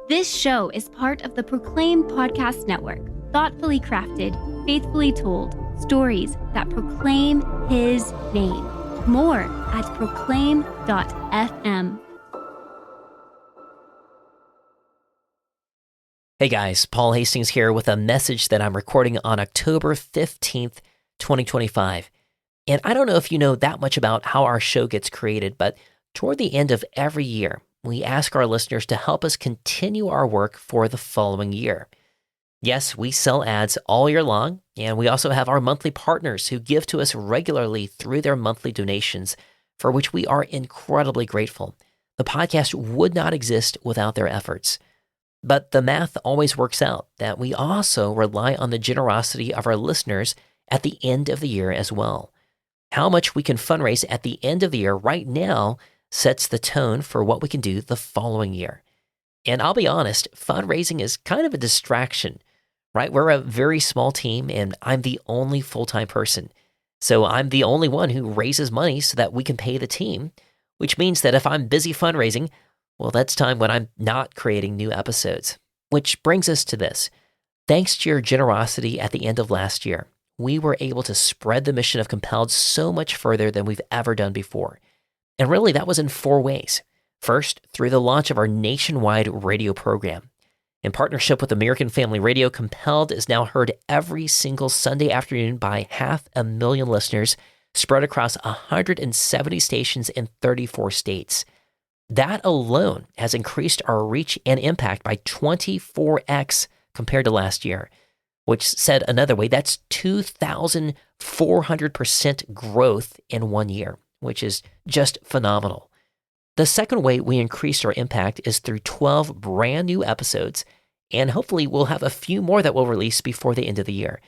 This show is part of the Proclaim Podcast Network, thoughtfully crafted, faithfully told stories that proclaim His name. More at proclaim.fm. Hey guys, Paul Hastings here with a message that I'm recording on October 15th, 2025. And I don't know if you know that much about how our show gets created, but toward the end of every year, we ask our listeners to help us continue our work for the following year. Yes, we sell ads all year long, and we also have our monthly partners who give to us regularly through their monthly donations, for which we are incredibly grateful. The podcast would not exist without their efforts. But the math always works out that we also rely on the generosity of our listeners at the end of the year as well. How much we can fundraise at the end of the year right now sets the tone for what we can do the following year. And I'll be honest, fundraising is kind of a distraction, right? We're a very small team and I'm the only full-time person. So I'm the only one who raises money so that we can pay the team, which means that if I'm busy fundraising, well, that's time when I'm not creating new episodes. Which brings us to this. Thanks to your generosity at the end of last year, we were able to spread the mission of Compelled so much further than we've ever done before. And really, that was in 4 ways. First, through the launch of our nationwide radio program. In partnership with American Family Radio, Compelled is now heard every single Sunday afternoon by 500,000 listeners spread across 170 stations in 34 states. That alone has increased our reach and impact by 24x compared to last year, which said another way, that's 2,400% growth in 1 year, which is just phenomenal. The second way we increased our impact is through 12 brand new episodes, and hopefully we'll have a few more that we'll release before the end of the year.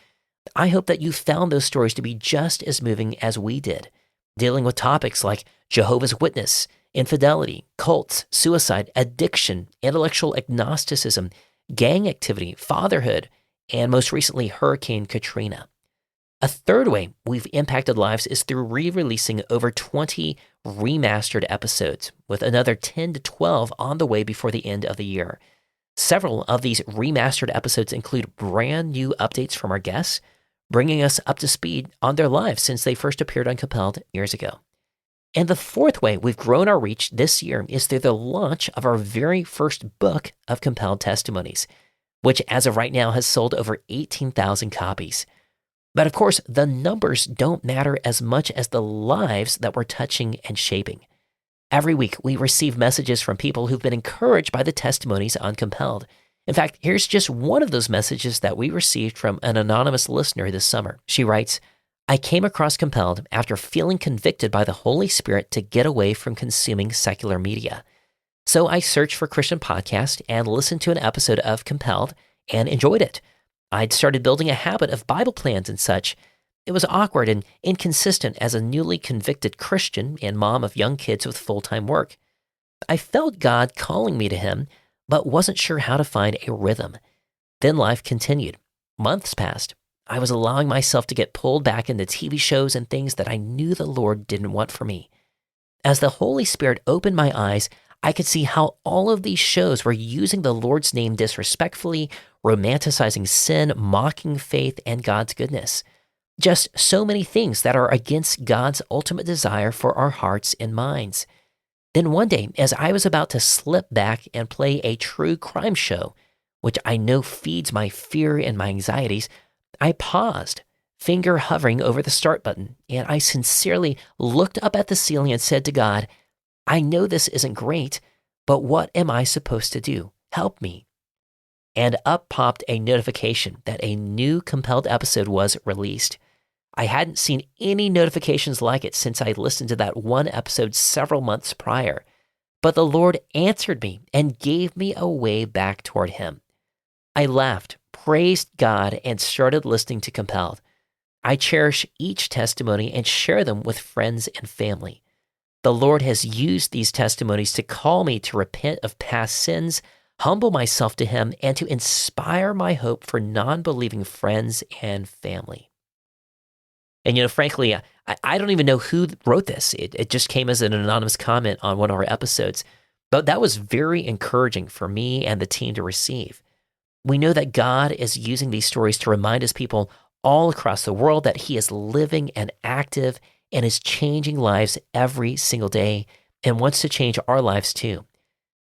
I hope that you found those stories to be just as moving as we did, dealing with topics like Jehovah's Witness, infidelity, cults, suicide, addiction, intellectual agnosticism, gang activity, fatherhood, and most recently, Hurricane Katrina. A third way we've impacted lives is through re-releasing over 20 remastered episodes, with another 10 to 12 on the way before the end of the year. Several of these remastered episodes include brand new updates from our guests, bringing us up to speed on their lives since they first appeared on Compelled years ago. And the fourth way we've grown our reach this year is through the launch of our very first book of Compelled Testimonies, which as of right now has sold over 18,000 copies. But of course, the numbers don't matter as much as the lives that we're touching and shaping. Every week, we receive messages from people who've been encouraged by the testimonies on Compelled. In fact, here's just one of those messages that we received from an anonymous listener this summer. She writes, I came across Compelled after feeling convicted by the Holy Spirit to get away from consuming secular media. So I searched for Christian podcasts and listened to an episode of Compelled and enjoyed it. I'd started building a habit of Bible plans and such. It was awkward and inconsistent as a newly convicted Christian and mom of young kids with full-time work. I felt God calling me to Him, but wasn't sure how to find a rhythm. Then life continued. Months passed. I was allowing myself to get pulled back into TV shows and things that I knew the Lord didn't want for me. As the Holy Spirit opened my eyes, I could see how all of these shows were using the Lord's name disrespectfully, romanticizing sin, mocking faith, and God's goodness. Just so many things that are against God's ultimate desire for our hearts and minds. Then one day, as I was about to slip back and play a true crime show, which I know feeds my fear and my anxieties, I paused, finger hovering over the start button, and I sincerely looked up at the ceiling and said to God, I know this isn't great, but what am I supposed to do? Help me. And up popped a notification that a new Compelled episode was released. I hadn't seen any notifications like it since I listened to that one episode several months prior, but the Lord answered me and gave me a way back toward Him. I laughed, praised God, and started listening to Compelled. I cherish each testimony and share them with friends and family. The Lord has used these testimonies to call me to repent of past sins, humble myself to Him, and to inspire my hope for non-believing friends and family. And, frankly, I don't even know who wrote this. It just came as an anonymous comment on one of our episodes. But that was very encouraging for me and the team to receive. We know that God is using these stories to remind his people all across the world that he is living and active and is changing lives every single day and wants to change our lives too.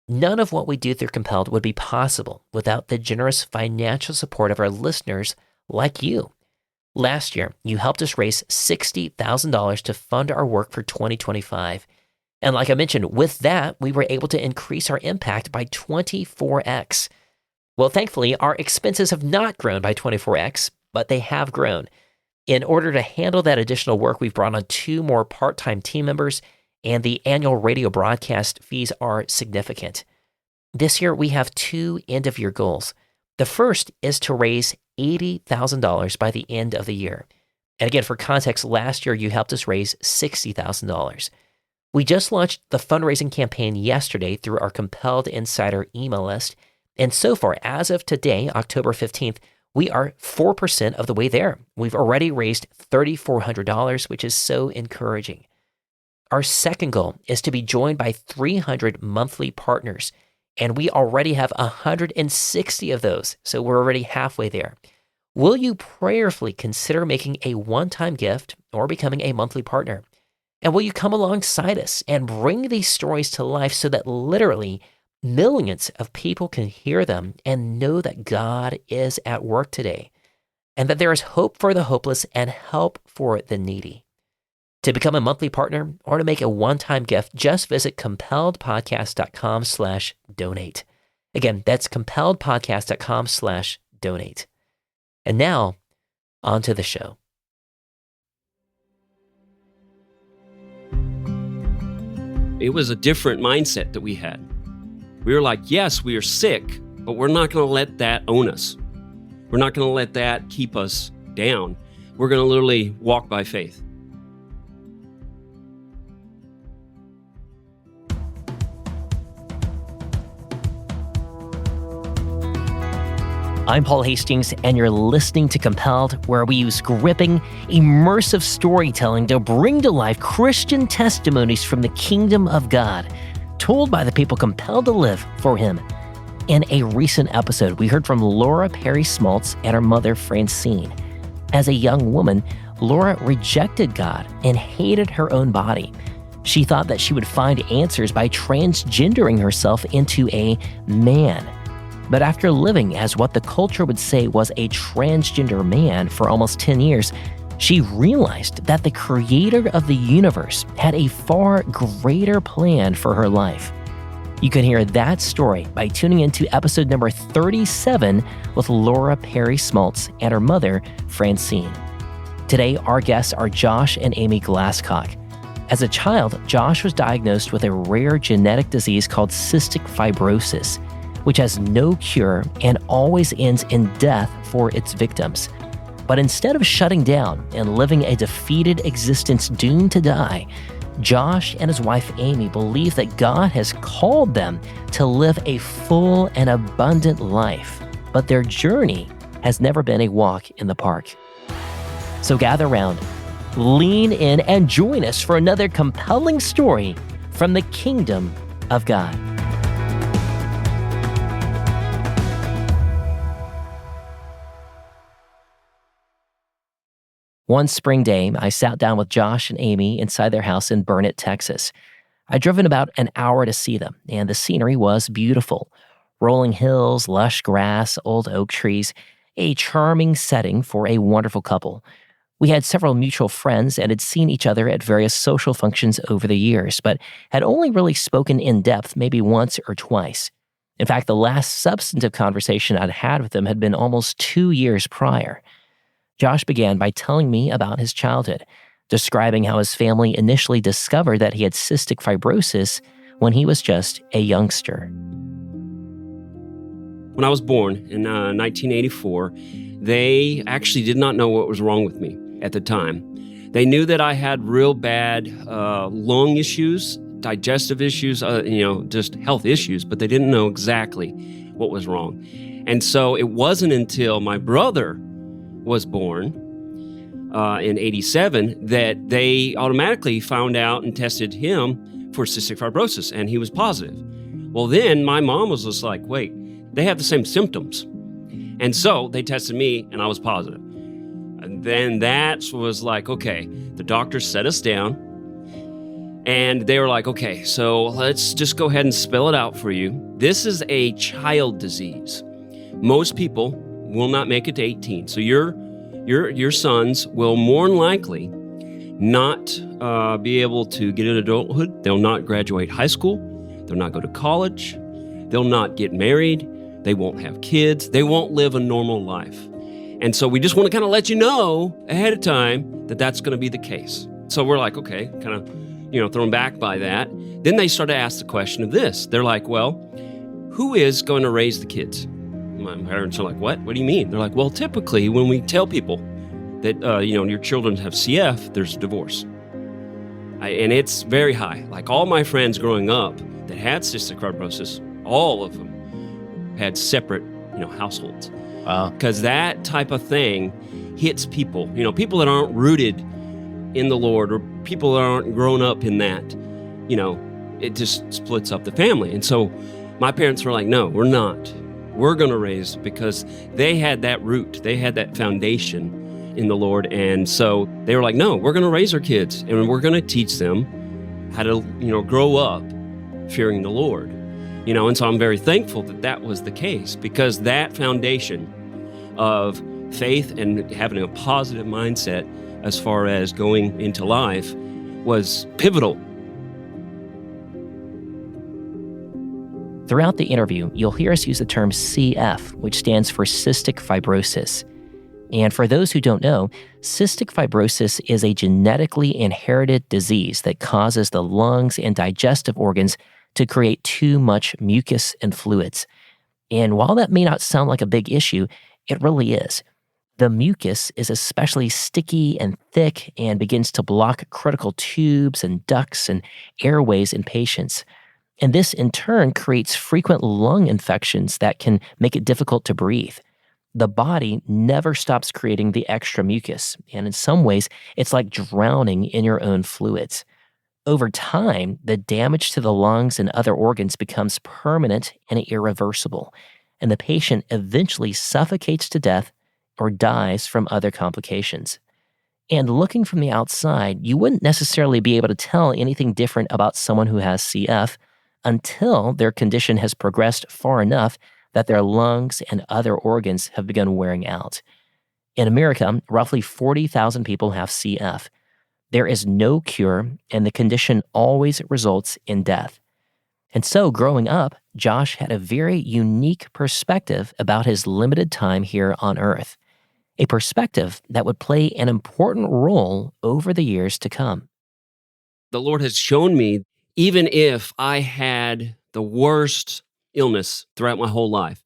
None of what we do through Compelled would be possible without the generous financial support of our listeners like you. Last year, you helped us raise $60,000 to fund our work for 2025. And like I mentioned, with that, we were able to increase our impact by 24x. Well, thankfully, our expenses have not grown by 24x, but they have grown. In order to handle that additional work, we've brought on 2 more part-time team members, and the annual radio broadcast fees are significant. This year, we have 2 end-of-year goals. The first is to raise $80,000 by the end of the year. And again, for context, last year, you helped us raise $60,000. We just launched the fundraising campaign yesterday through our Compelled Insider email list. And so far, as of today, October 15th, we are 4% of the way there. We've already raised $3,400, which is so encouraging. Our second goal is to be joined by 300 monthly partners, and we already have 160 of those, so we're already halfway there. Will you prayerfully consider making a one-time gift or becoming a monthly partner? And will you come alongside us and bring these stories to life so that literally millions of people can hear them and know that God is at work today and that there is hope for the hopeless and help for the needy? To become a monthly partner or to make a one-time gift, just visit compelledpodcast.com/donate. Again, that's compelledpodcast.com/donate. And now, on to the show. It was a different mindset that we had. We were like, yes, we are sick, but we're not going to let that own us. We're not going to let that keep us down. We're going to literally walk by faith. I'm Paul Hastings, and you're listening to Compelled, where we use gripping, immersive storytelling to bring to life Christian testimonies from the kingdom of God, told by the people compelled to live for him. In a recent episode, we heard from Laura Perry Smaltz and her mother, Francine. As a young woman, Laura rejected God and hated her own body. She thought that she would find answers by transgendering herself into a man. But after living as what the culture would say was a transgender man for almost 10 years, she realized that the creator of the universe had a far greater plan for her life. You can hear that story by tuning into episode number 37 with Laura Perry Smaltz and her mother, Francine. Today, our guests are Josh and Amy Glasscock. As a child, Josh was diagnosed with a rare genetic disease called cystic fibrosis, which has no cure and always ends in death for its victims. But instead of shutting down and living a defeated existence doomed to die, Josh and his wife Amy believe that God has called them to live a full and abundant life. But their journey has never been a walk in the park. So gather around, lean in, and join us for another compelling story from the kingdom of God. One spring day, I sat down with Josh and Amy inside their house in Burnet, Texas. I'd driven about an hour to see them, and the scenery was beautiful. Rolling hills, lush grass, old oak trees, a charming setting for a wonderful couple. We had several mutual friends and had seen each other at various social functions over the years, but had only really spoken in depth maybe once or twice. In fact, the last substantive conversation I'd had with them had been almost 2 years prior. Josh began by telling me about his childhood, describing how his family initially discovered that he had cystic fibrosis when he was just a youngster. When I was born in 1984, they actually did not know what was wrong with me at the time. They knew that I had real bad lung issues, digestive issues, just health issues, but they didn't know exactly what was wrong. And so it wasn't until my brother was born in 87 that they automatically found out and tested him for cystic fibrosis, and he was positive. Well, then my mom was just like, wait, they have the same symptoms. And so they tested me and I was positive. And then that was like, okay, the doctor set us down and they were like, okay, so let's just go ahead and spell it out for you. This is a child disease. Most people will not make it to 18. So your sons will more than likely not be able to get into adulthood. They'll not graduate high school. They'll not go to college. They'll not get married. They won't have kids. They won't live a normal life. And so we just want to kind of let you know ahead of time that that's going to be the case. So we're like, okay, kind of, thrown back by that. Then they start to ask the question of this. They're like, well, who is going to raise the kids? My parents are like, what? What do you mean? They're like, well, typically when we tell people that, your children have CF, there's a divorce. And it's very high. Like all my friends growing up that had cystic fibrosis, all of them had separate, households. Wow. Because that type of thing hits people, people that aren't rooted in the Lord or people that aren't grown up in that, it just splits up the family. And so my parents were like, no, we're not. We're going to raise, because they had that root. They had that foundation in the Lord. And so they were like, no, we're going to raise our kids and we're going to teach them how to, grow up fearing the Lord. And so I'm very thankful that that was the case, because that foundation of faith and having a positive mindset as far as going into life was pivotal. Throughout the interview, you'll hear us use the term CF, which stands for cystic fibrosis. And for those who don't know, cystic fibrosis is a genetically inherited disease that causes the lungs and digestive organs to create too much mucus and fluids. And while that may not sound like a big issue, it really is. The mucus is especially sticky and thick and begins to block critical tubes and ducts and airways in patients. And this in turn creates frequent lung infections that can make it difficult to breathe. The body never stops creating the extra mucus, and in some ways, it's like drowning in your own fluids. Over time, the damage to the lungs and other organs becomes permanent and irreversible, and the patient eventually suffocates to death or dies from other complications. And looking from the outside, you wouldn't necessarily be able to tell anything different about someone who has CF until their condition has progressed far enough that their lungs and other organs have begun wearing out. In America, roughly 40,000 people have CF. There is no cure, and the condition always results in death. And so, growing up, Josh had a very unique perspective about his limited time here on Earth, a perspective that would play an important role over the years to come. The Lord has shown me, even if I had the worst illness throughout my whole life,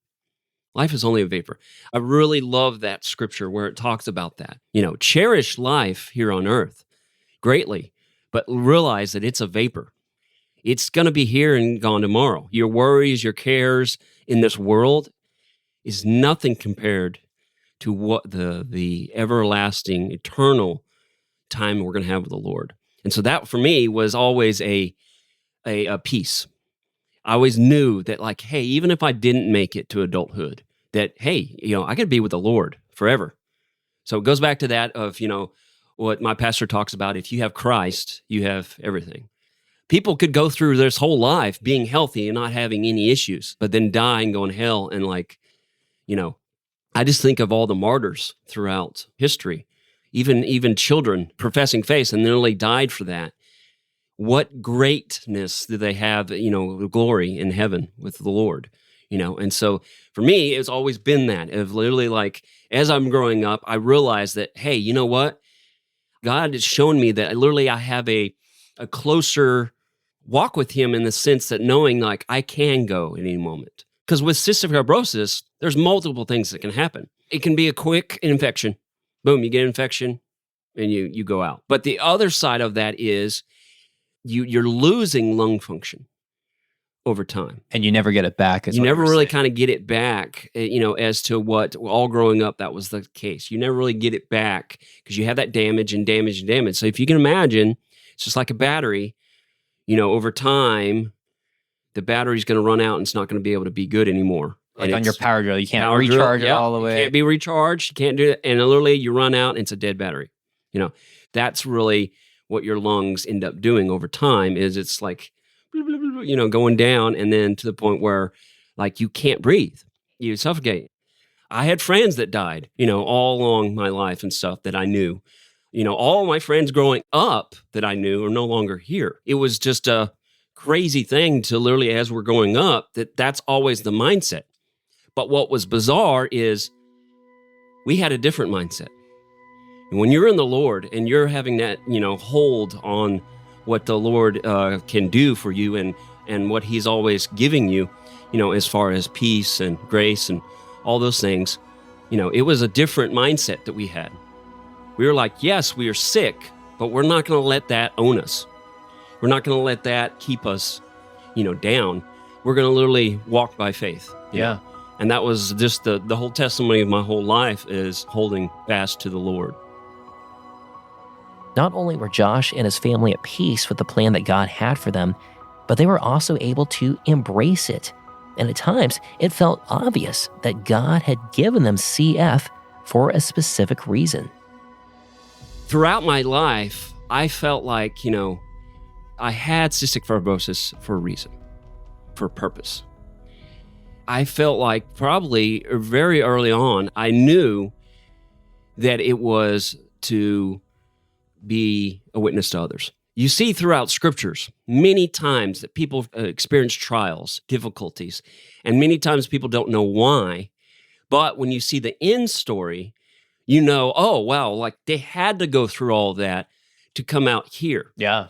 life is only a vapor. I really love that scripture where it talks about that. Cherish life here on earth greatly, but realize that it's a vapor. It's going to be here and gone tomorrow. Your worries, your cares in this world is nothing compared to what the everlasting, eternal time we're going to have with the Lord. And so that for me was always a peace. I always knew that, like, hey, even if I didn't make it to adulthood, that, hey, I could be with the Lord forever. So it goes back to that of, what my pastor talks about. If you have Christ, you have everything. People could go through this whole life being healthy and not having any issues, but then die and go in hell. And I just think of all the martyrs throughout history, even children professing faith and nearly died for that. What greatness do they have, glory in heaven with the Lord, And so for me, it's always been that of literally like, as I'm growing up, I realized that, hey, you know what? God has shown me that literally I have a closer walk with him in the sense that knowing like I can go at any moment. Because with cystic fibrosis, there's multiple things that can happen. It can be a quick infection. Boom, you get an infection and you go out. But the other side of that is you're losing lung function over time. And you never get it back. You never really kind of get it back, as to what all growing up, that was the case. You never really get it back because you have that damage and damage and damage. So if you can imagine, it's just like a battery, over time, the battery's going to run out and it's not going to be able to be good anymore. Like And on your it's power drill, you can't power drill, recharge it yeah, all the way. It can't be recharged. You can't do it. And literally you run out and it's a dead battery. That's really what your lungs end up doing over time is it's like, going down and then to the point where like you can't breathe. You suffocate. I had friends that died, all along my life and stuff that I knew. All my friends growing up that I knew are no longer here. It was just a crazy thing to literally, as we're growing up, that's always the mindset. But what was bizarre is we had a different mindset. And when you're in the Lord and you're having that, hold on what the Lord can do for you and what he's always giving you, as far as peace and grace and all those things, it was a different mindset that we had. We were like, yes, we are sick, but we're not going to let that own us. We're not going to let that keep us, down. We're going to literally walk by faith. Yeah. And that was just the whole testimony of my whole life is holding fast to the Lord. Not only were Josh and his family at peace with the plan that God had for them, but they were also able to embrace it. And at times, it felt obvious that God had given them CF for a specific reason. Throughout my life, I felt like, I had cystic fibrosis for a reason, for a purpose. I felt like probably very early on, I knew that it was to be a witness to others. You see throughout scriptures many times that people experience trials, difficulties, and many times people don't know why. But when you see the end story, oh, wow, like they had to go through all that to come out here. Yeah.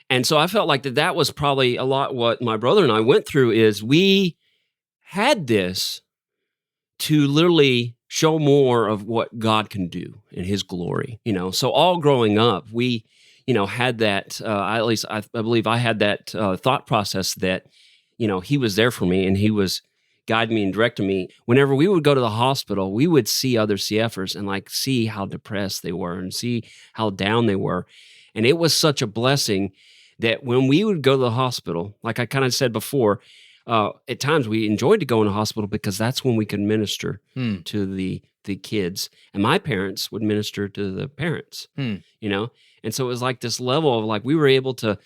And so I felt like that was probably a lot what my brother and I went through is we had this to literally show more of what God can do in his glory, So all growing up, we, had that, at least I believe I had that thought process that, he was there for me and he was guiding me and directing me. Whenever we would go to the hospital, we would see other CFers and like see how depressed they were and see how down they were. And it was such a blessing that when we would go to the hospital, like I kind of said before, at times we enjoyed to go in the hospital because that's when we could minister to the kids. And my parents would minister to the parents, And so it was like this level of like we were able to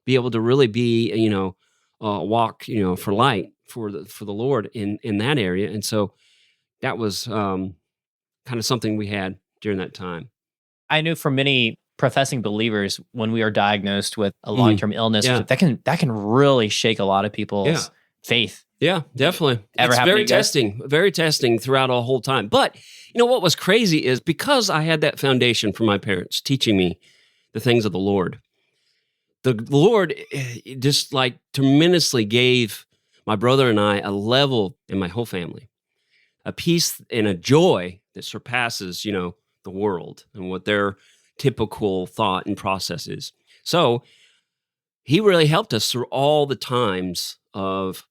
really be, walk, for light for the Lord in that area. And so that was kind of something we had during that time. I knew for many professing believers, when we are diagnosed with a long-term illness, that can really shake a lot of people's faith. Yeah, definitely. Ever it's happened very to you guys? very testing throughout a whole time. But what was crazy is because I had that foundation from my parents teaching me the things of the Lord just like tremendously gave my brother and I a level in my whole family, a peace and a joy that surpasses, the world and what their typical thought and process is. So he really helped us through all the times of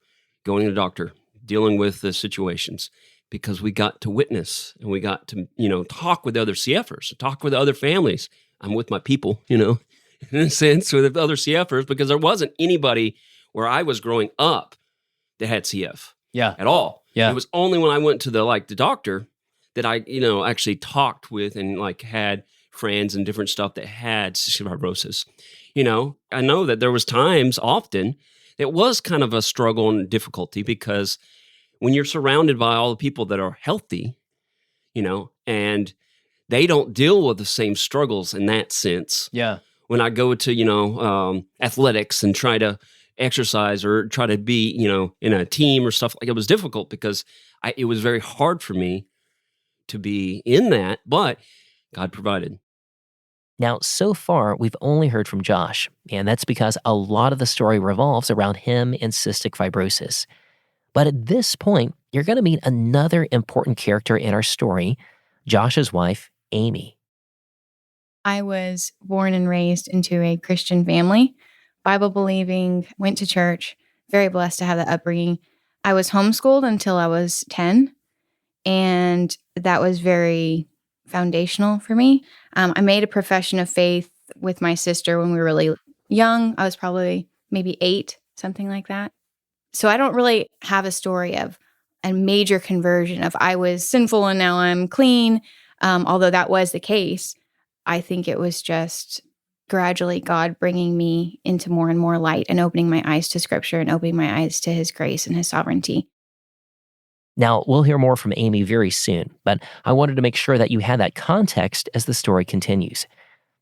going to the doctor, dealing with the situations, because we got to witness and we got to, talk with other CFers, talk with other families. I'm with my people, in a sense, with other CFers, because there wasn't anybody where I was growing up that had CF at all. Yeah. It was only when I went to the doctor that I, actually talked with and like had friends and different stuff that had cystic fibrosis. I know that there was times often it was kind of a struggle and difficulty because when you're surrounded by all the people that are healthy, and they don't deal with the same struggles in that sense. Yeah. When I go to, athletics and try to exercise or try to be, in a team or stuff, like it was difficult because it was very hard for me to be in that, but God provided. Now, so far, we've only heard from Josh, and that's because a lot of the story revolves around him and cystic fibrosis. But at this point, you're going to meet another important character in our story, Josh's wife, Amy. I was born and raised into a Christian family, Bible believing, went to church, very blessed to have that upbringing. I was homeschooled until I was 10, and that was very foundational for me. I made a profession of faith with my sister when we were really young. I was probably maybe 8, something like that. So I don't really have a story of a major conversion of I was sinful and now I'm clean. Although that was the case, I think it was just gradually God bringing me into more and more light and opening my eyes to Scripture and opening my eyes to His grace and His sovereignty. Now, we'll hear more from Amy very soon, but I wanted to make sure that you had that context as the story continues.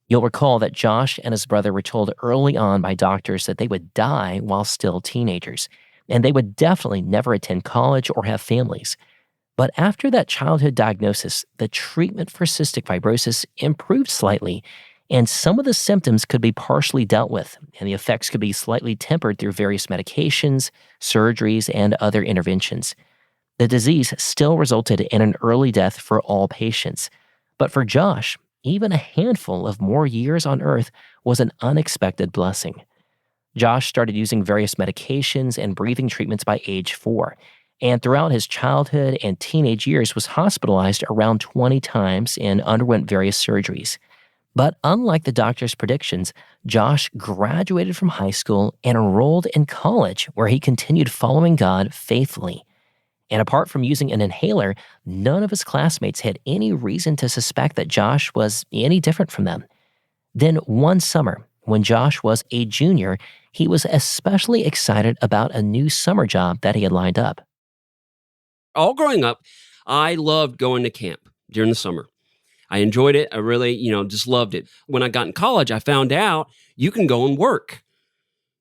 You'll recall that Josh and his brother were told early on by doctors that they would die while still teenagers, and they would definitely never attend college or have families. But after that childhood diagnosis, the treatment for cystic fibrosis improved slightly, and some of the symptoms could be partially dealt with, and the effects could be slightly tempered through various medications, surgeries, and other interventions. The disease still resulted in an early death for all patients, but for Josh, even a handful of more years on Earth was an unexpected blessing. Josh started using various medications and breathing treatments by age 4, and throughout his childhood and teenage years was hospitalized around 20 times and underwent various surgeries. But unlike the doctor's predictions, Josh graduated from high school and enrolled in college, where he continued following God faithfully. And apart from using an inhaler, none of his classmates had any reason to suspect that Josh was any different from them. Then one summer, when Josh was a junior, he was especially excited about a new summer job that he had lined up. All growing up, I loved going to camp during the summer. I enjoyed it. I really, just loved it. When I got in college, I found out you can go and work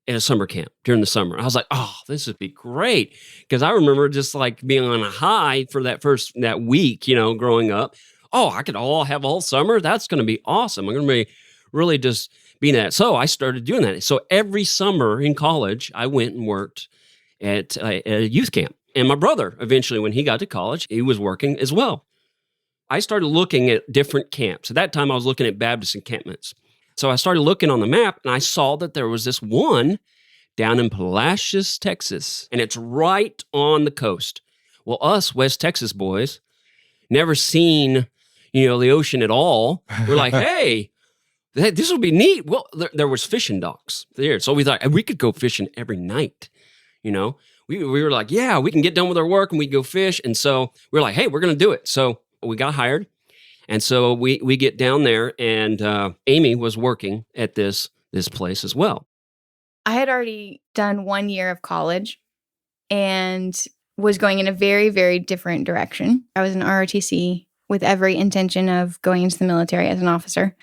at a summer camp during the summer. I was like, oh, this would be great. Because I remember just like being on a high for that week, growing up. Oh, I could have all summer. That's going to be awesome. I'm going to be really just being that. So I started doing that. So every summer in college, I went and worked at a youth camp. And my brother, eventually, when he got to college, he was working as well. I started looking at different camps. At that time, I was looking at Baptist encampments. So I started looking on the map, and I saw that there was this one down in Palacios, Texas, and it's right on the coast. Well, us West Texas boys, never seen, the ocean at all. We're like, hey, this would be neat. Well, there was fishing docks there. So we thought we could go fishing every night, We were like, yeah, we can get done with our work and we go fish. And so we were like, hey, we're going to do it. So we got hired. And so we get down there, and Amy was working at this place as well. I had already done 1 year of college and was going in a very, very different direction. I was in ROTC with every intention of going into the military as an officer.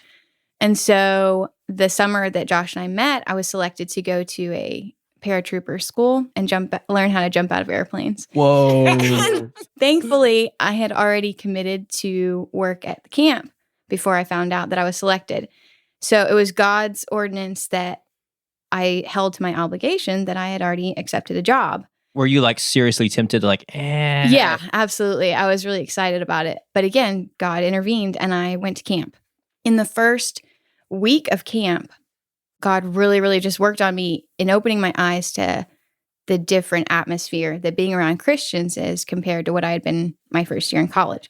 And so the summer that Josh and I met, I was selected to go to a paratrooper school and learn how to jump out of airplanes. Whoa. Thankfully, I had already committed to work at the camp before I found out that I was selected. So it was God's ordinance that I held to my obligation that I had already accepted a job. Were you seriously tempted to Yeah, absolutely. I was really excited about it. But again, God intervened and I went to camp. In the first week of camp, God really, really just worked on me in opening my eyes to the different atmosphere that being around Christians is compared to what I had been my first year in college.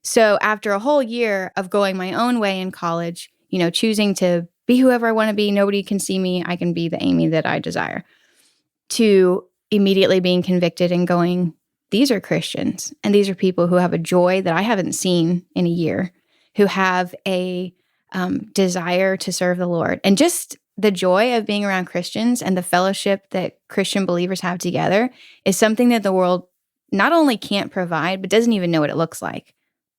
So after a whole year of going my own way in college, choosing to be whoever I want to be, nobody can see me, I can be the Amy that I desire, to immediately being convicted and going, these are Christians, and these are people who have a joy that I haven't seen in a year, who have a desire to serve the Lord. And just the joy of being around Christians and the fellowship that Christian believers have together is something that the world not only can't provide, but doesn't even know what it looks like.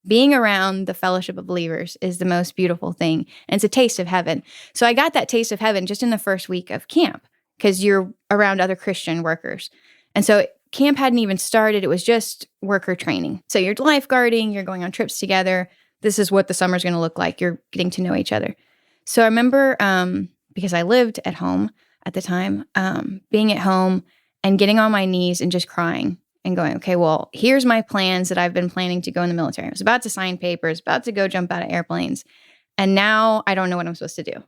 Being around the fellowship of believers is the most beautiful thing. And it's a taste of heaven. So I got that taste of heaven just in the first week of camp because you're around other Christian workers. And so camp hadn't even started. It was just worker training. So you're lifeguarding, you're going on trips together. This is what the summer's going to look like. You're getting to know each other. So I remember, because I lived at home at the time, being at home and getting on my knees and just crying and going, okay, well, here's my plans that I've been planning to go in the military. I was about to sign papers, about to go jump out of airplanes. And now I don't know what I'm supposed to do.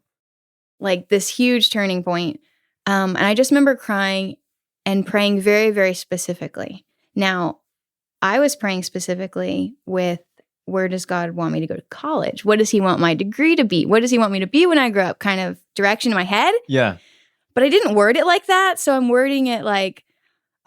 This huge turning point. And I just remember crying and praying very, very specifically. Now, I was praying specifically with, where does God want me to go to college? What does he want my degree to be? What does he want me to be when I grow up? Kind of direction in my head. Yeah. But I didn't word it like that. So I'm wording it like,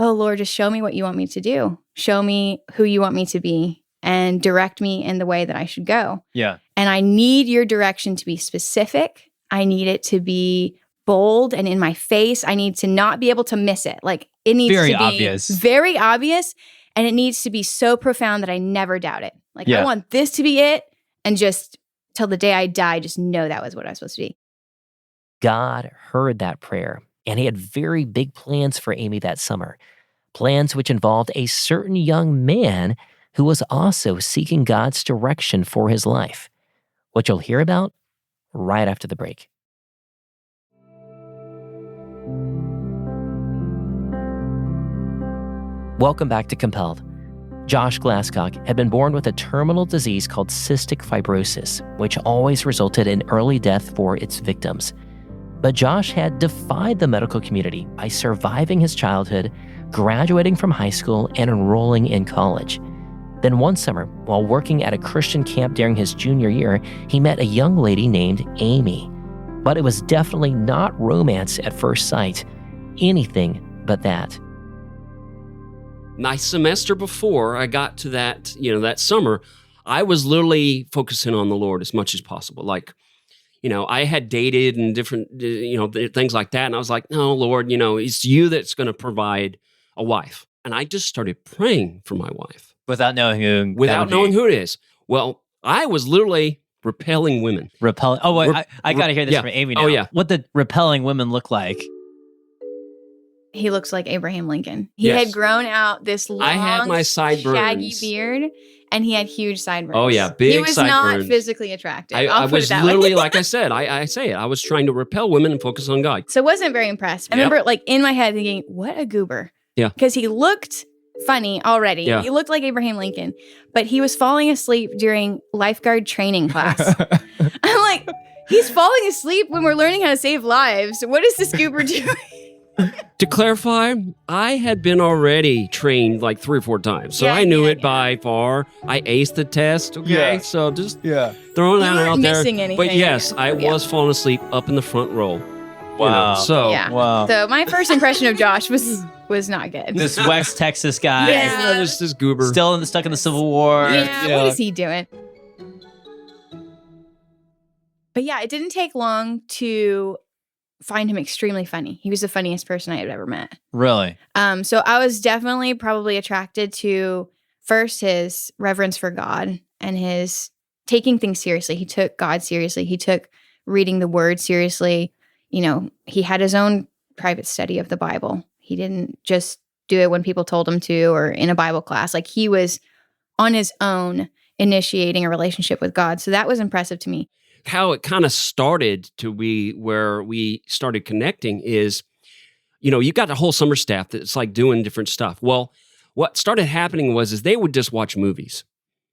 oh, Lord, just show me what you want me to do. Show me who you want me to be and direct me in the way that I should go. Yeah. And I need your direction to be specific. I need it to be bold and in my face. I need to not be able to miss it. Like it needs Very to be obvious. very obvious. And it needs to be so profound that I never doubt it. Like I want this to be it. And just till the day I die, just know that was what I was supposed to be. God heard that prayer, and he had very big plans for Amy that summer. Plans which involved a certain young man who was also seeking God's direction for his life. What you'll hear about right after the break. Welcome back to Compelled. Josh Glasscock had been born with a terminal disease called cystic fibrosis, which always resulted in early death for its victims. But Josh had defied the medical community by surviving his childhood, graduating from high school, and enrolling in college. Then one summer, while working at a Christian camp during his junior year, he met a young lady named Amy. But it was definitely not romance at first sight. Anything but that. My semester before I got to that, that summer, I was literally focusing on the Lord as much as possible. Like, I had dated and different, things like that. And I was like, no, Lord, it's you that's going to provide a wife. And I just started praying for my wife. Without knowing who it is. Well, I was literally repelling women. Repelling. Oh, wait, I got to hear this from Amy now. Oh, yeah. What did repelling women look like? He looks like Abraham Lincoln. He had grown out this long, I had my sideburns. Shaggy beard, and he had huge sideburns. Oh, yeah, big sideburns. He was not physically attractive. I was literally, like I said, I say it. I was trying to repel women and focus on God. So I wasn't very impressed. I remember, in my head thinking, what a goober. Yeah. Because he looked funny already. Yeah. He looked like Abraham Lincoln, but he was falling asleep during lifeguard training class. I'm like, he's falling asleep when we're learning how to save lives. What is this goober doing? To clarify, I had been already trained like 3 or 4 times. So I knew it by far. I aced the test. Okay. So just throwing that out there. Missing anything. But yes, I was falling asleep up in the front row. Wow. Wow. So my first impression of Josh was not good. This West Texas guy. Yeah. Just this goober. Still stuck in the Civil War. Yeah. What is he doing? But yeah, it didn't take long to find him extremely funny. He was the funniest person I had ever met. Really? So I was definitely probably attracted to first his reverence for God and his taking things seriously. He took God seriously. He took reading the word seriously. He had his own private study of the Bible. He didn't just do it when people told him to or in a Bible class. Like he was on his own initiating a relationship with God. So that was impressive to me. How it kind of started to be where we started connecting is, you got the whole summer staff that's like doing different stuff. Well, what started happening is they would just watch movies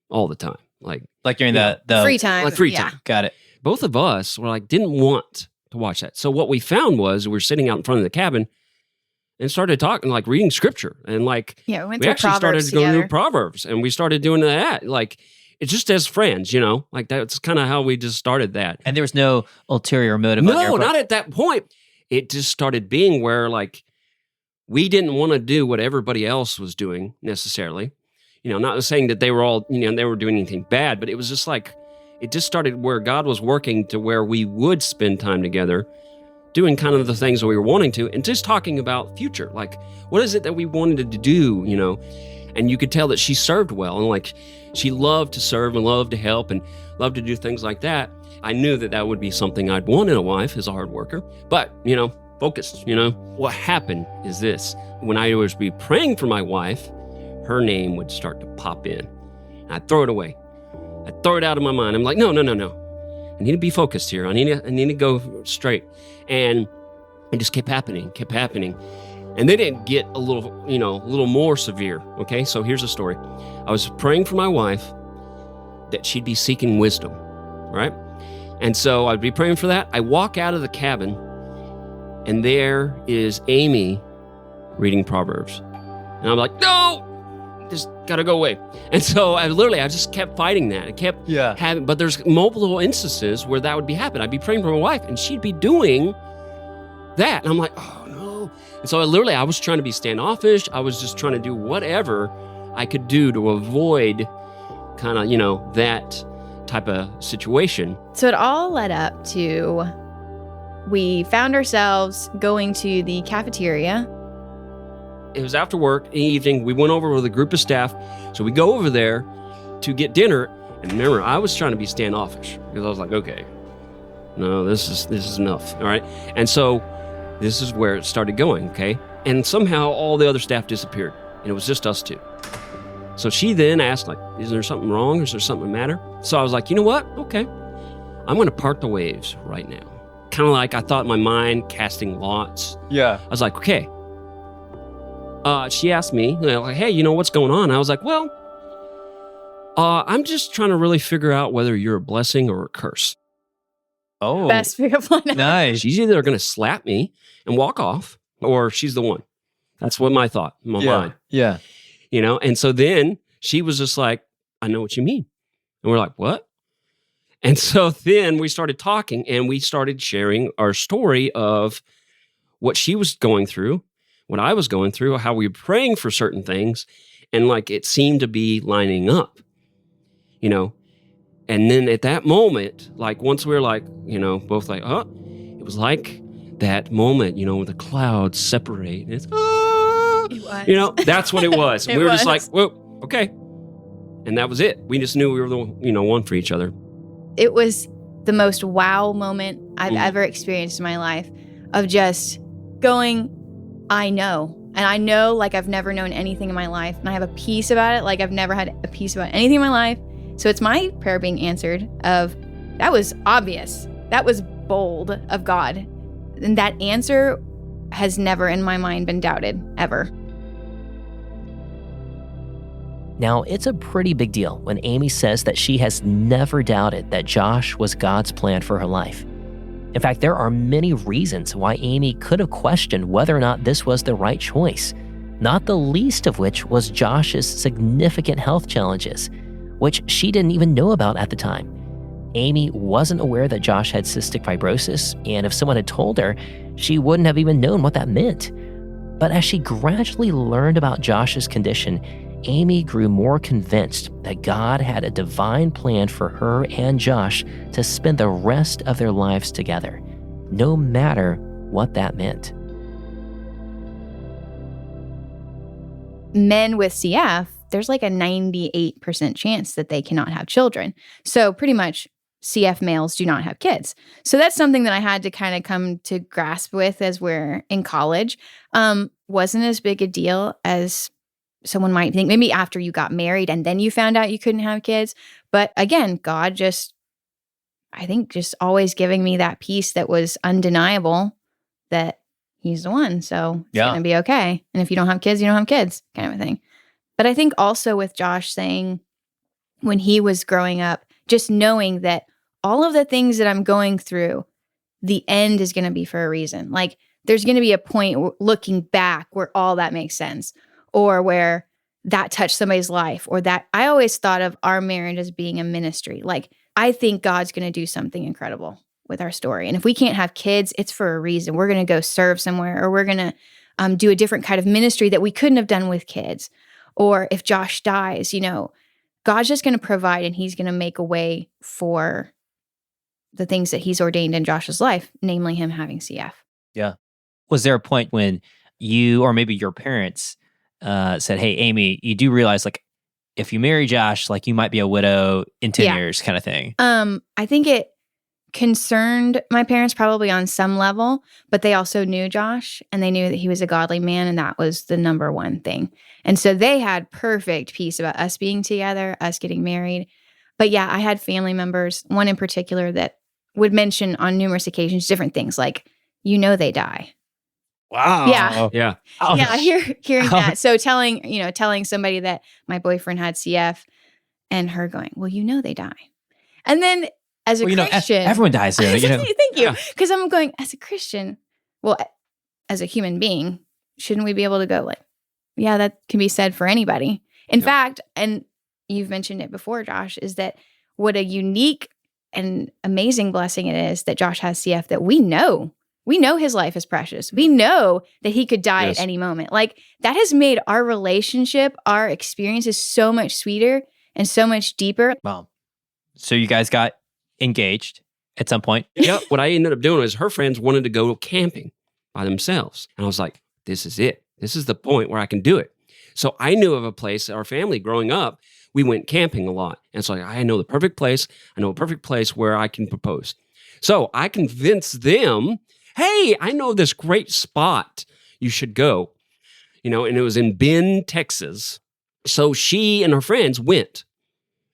all the time. Like during the free time. Like free time. Got it. Both of us were didn't want to watch that. So what we found was we were sitting out in front of the cabin and started talking, reading scripture. And we went we to actually Proverbs started going together. through Proverbs and we started doing that. It's just as friends, that's kind of how we just started that. And there was no ulterior motive. No, not at that point. It just started being where we didn't want to do what everybody else was doing necessarily. Not saying that they were all, they were doing anything bad, but it was just it just started where God was working to where we would spend time together doing kind of the things that we were wanting to and just talking about future. What is it that we wanted to do, And you could tell that she served well and she loved to serve and loved to help and loved to do things like that. I knew that would be something I'd want in a wife as a hard worker, but, focused, What happened is this. When I was be praying for my wife, her name would start to pop in. And I'd throw it away. I'd throw it out of my mind. I'm like, no. I need to be focused here. I need to go straight. And it just kept happening. And they didn't get a little more severe. Okay, so here's the story. I was praying for my wife that she'd be seeking wisdom, right? And so I'd be praying for that. I walk out of the cabin, and there is Amy reading Proverbs. And I'm like, no, just gotta go away. And so I just kept fighting that. I kept having, but there's multiple instances where that would be happening. I'd be praying for my wife, and she'd be doing that. And I'm like, oh no. And so I was trying to be standoffish. I was just trying to do whatever I could do to avoid kind of, that type of situation. So it all led up to, we found ourselves going to the cafeteria. It was after work in the evening. We went over with a group of staff. So we go over there to get dinner. And remember, I was trying to be standoffish because I was like, okay, no, this is enough. All right. And so this is where it started going. Okay. And somehow all the other staff disappeared and it was just us two. So she then asked, like, is there something wrong? Is there something the matter? So I was like, you know what? Okay. I'm going to part the waves right now. Kind of like I thought in my mind, casting lots. Yeah. I was like, okay. She asked me, like, hey, what's going on? I was like, well, I'm just trying to really figure out whether you're a blessing or a curse. Oh. Best pickup line. Nice. She's either going to slap me and walk off, or she's the one. That's what my thought, my mind. Yeah. And so then she was just like, I know what you mean. And we're like, what? And so then we started talking and we started sharing our story of what she was going through, what I was going through, how we were praying for certain things. And like, it seemed to be lining up, And then at that moment, like once we were like, both like, it was like that moment, when the clouds separate. And it's, It was. That's what it was. It We were just was. like, whoa, okay. And that was it. We just knew we were the, one for each other. It was the most wow moment I've ever experienced in my life of just going, I know. And I know like I've never known anything in my life. And I have a peace about it like I've never had a peace about anything in my life. So it's my prayer being answered of, that was obvious. That was bold of God. And that answer has never in my mind been doubted, ever. Now, it's a pretty big deal when Amy says that she has never doubted that Josh was God's plan for her life. In fact, there are many reasons why Amy could have questioned whether or not this was the right choice, not the least of which was Josh's significant health challenges, which she didn't even know about at the time. Amy wasn't aware that Josh had cystic fibrosis, and if someone had told her, she wouldn't have even known what that meant. But as she gradually learned about Josh's condition, Amy grew more convinced that God had a divine plan for her and Josh to spend the rest of their lives together, no matter what that meant. Men with CF, there's like a 98% chance that they cannot have children. So pretty much CF males do not have kids. So that's something that I had to kind of come to grasp with as we're in college. Wasn't as big a deal as someone might think, maybe after you got married and then you found out you couldn't have kids. But again, God just always giving me that peace that was undeniable that he's the one. So it's going to be okay. And if you don't have kids, you don't have kids, kind of a thing. But I think also with Josh saying when he was growing up, just knowing that all of the things that I'm going through, the end is going to be for a reason. Like there's going to be a point looking back where all that makes sense, or where that touched somebody's life, or that I always thought of our marriage as being a ministry. Like I think God's going to do something incredible with our story. And if we can't have kids, it's for a reason. We're going to go serve somewhere, or we're going to do a different kind of ministry that we couldn't have done with kids. Or if Josh dies, God's just going to provide, and he's going to make a way for the things that he's ordained in Josh's life, namely him having CF. Yeah. Was there a point when you, or maybe your parents, said, hey, Amy, you do realize like if you marry Josh, like you might be a widow in 10 years kind of thing? I think it concerned my parents probably on some level, but they also knew Josh and they knew that he was a godly man, and that was the number one thing. And so they had perfect peace about us being together, us getting married. But yeah, I had family members, one in particular that would mention on numerous occasions different things like, they die. Wow. Yeah. Yeah. Yeah, hearing that. So telling somebody that my boyfriend had CF and her going, well, they die. And then as a Christian, everyone dies. Thank you. Because I'm going, as a Christian, well, as a human being, shouldn't we be able to go like, yeah, that can be said for anybody. In fact, and you've mentioned it before, Josh, is that what a unique and amazing blessing it is that Josh has CF, that we know We know his life is precious. We know that he could die at any moment. Like, that has made our relationship, our experiences so much sweeter and so much deeper. Wow. So you guys got engaged at some point? Yep. What I ended up doing is her friends wanted to go camping by themselves. And I was like, this is it. This is the point where I can do it. So I knew of a place, our family growing up, we went camping a lot. And so I know the perfect place. I know a perfect place where I can propose. So I convinced them, hey, I know this great spot you should go. And it was in Bend, Texas. So she and her friends went.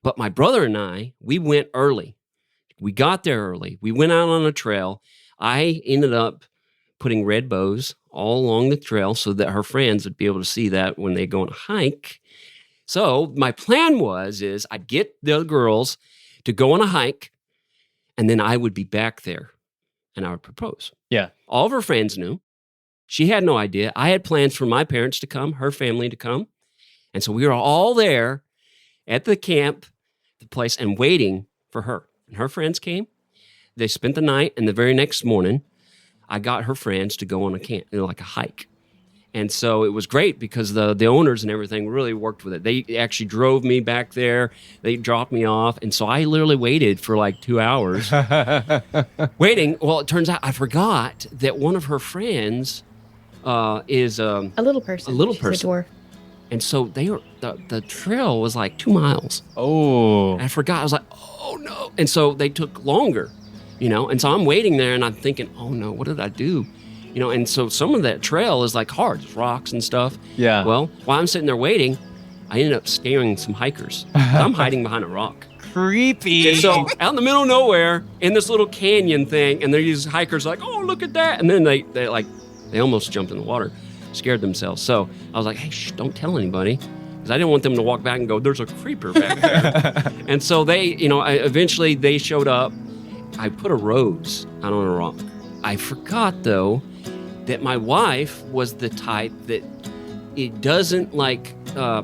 But my brother and I, we went early. We got there early. We went out on a trail. I ended up putting red bows all along the trail so that her friends would be able to see that when they go on a hike. So my plan is I'd get the girls to go on a hike, and then I would be back there, and I would propose. Yeah. All of her friends knew. She had no idea. I had plans for my parents to come, her family to come. And so we were all there at the camp, the place, and waiting for her. And her friends came. They spent the night, and the very next morning, I got her friends to go on a camp, like a hike. And so it was great because the owners and everything really worked with it. They actually drove me back there. They dropped me off. And so I literally waited for like 2 hours waiting. Well, it turns out I forgot that one of her friends is a little person. A little She's person. A dwarf. And so the trail was like 2 miles. Oh. And I forgot. I was like, oh no. And so they took longer, And so I'm waiting there and I'm thinking, oh no, what did I do? And so some of that trail is like hard, it's rocks and stuff. Yeah. Well, while I'm sitting there waiting, I ended up scaring some hikers. I'm hiding behind a rock. Creepy. And so out in the middle of nowhere, in this little canyon thing, and these hikers like, oh, look at that. And then they almost jumped in the water, scared themselves. So I was like, hey, don't tell anybody. Because I didn't want them to walk back and go, there's a creeper back there. And so they, eventually they showed up. I put a rose out on a rock. I forgot, though, that my wife was the type that it doesn't